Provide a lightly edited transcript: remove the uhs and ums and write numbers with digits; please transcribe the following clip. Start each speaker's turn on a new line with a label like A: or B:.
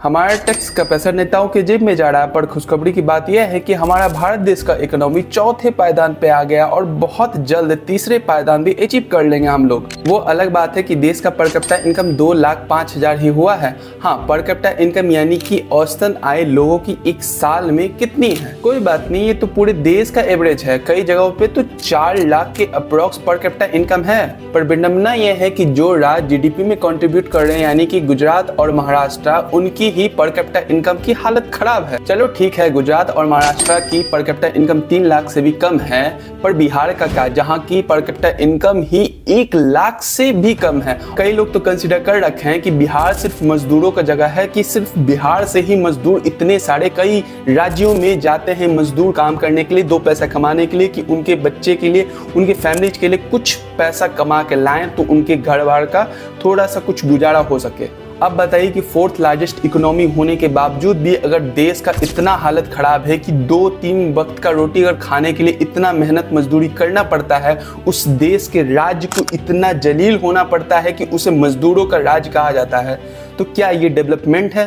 A: हमारा टैक्स का पैसा नेताओं के जेब में जा रहा है, पर खुशखबरी की बात यह है कि हमारा भारत देश का इकोनॉमी चौथे पायदान पे आ गया और बहुत जल्द तीसरे पायदान भी अचीव कर लेंगे हम लोग। वो अलग बात है कि देश का पर कैपिटा इनकम 2,05,000 ही हुआ है। हाँ, पर कैपिटा इनकम यानी कि औसतन आय लोगों की एक साल में कितनी है। कोई बात नहीं, ये तो पूरे देश का एवरेज है। कई जगहों पे तो 4 लाख के अप्रोक्स पर कैपिटा इनकम है। पर विडंबना यह है कि जो राज्य जीडीपी में कंट्रीब्यूट कर रहे हैं यानी कि गुजरात और महाराष्ट्र, उनकी ही पर कैपिटा इनकम की हालत खराब है। चलो ठीक है, गुजरात और महाराष्ट्र की पर कैपिटा इनकम 3 लाख से भी कम है, पर बिहार का क्या, जहां की पर कैपिटा इनकम ही 1 लाख से भी कम है। कई लोग तो कंसीडर कर रखे हैं कि बिहार सिर्फ मजदूरों का जगह है, कि सिर्फ बिहार से ही मजदूर इतने सारे कई राज्यों में जाते हैं मजदूर काम करने के लिए, 2 पैसा कमाने के लिए, कि उनके बच्चे के लिए, उनके फैमिलीज के लिए कुछ पैसा कमा के लाएं तो उनके घर बार का थोड़ा सा कुछ गुजारा हो सके। अब बताइए कि 4th लार्जेस्ट इकोनॉमी होने के बावजूद भी अगर देश का इतना हालत खराब है कि 2-3 वक्त का रोटी अगर खाने के लिए इतना मेहनत मजदूरी करना पड़ता है, उस देश के राज्य को इतना जलील होना पड़ता है कि उसे मजदूरों का राज्य कहा जाता है, तो क्या ये डेवलपमेंट है?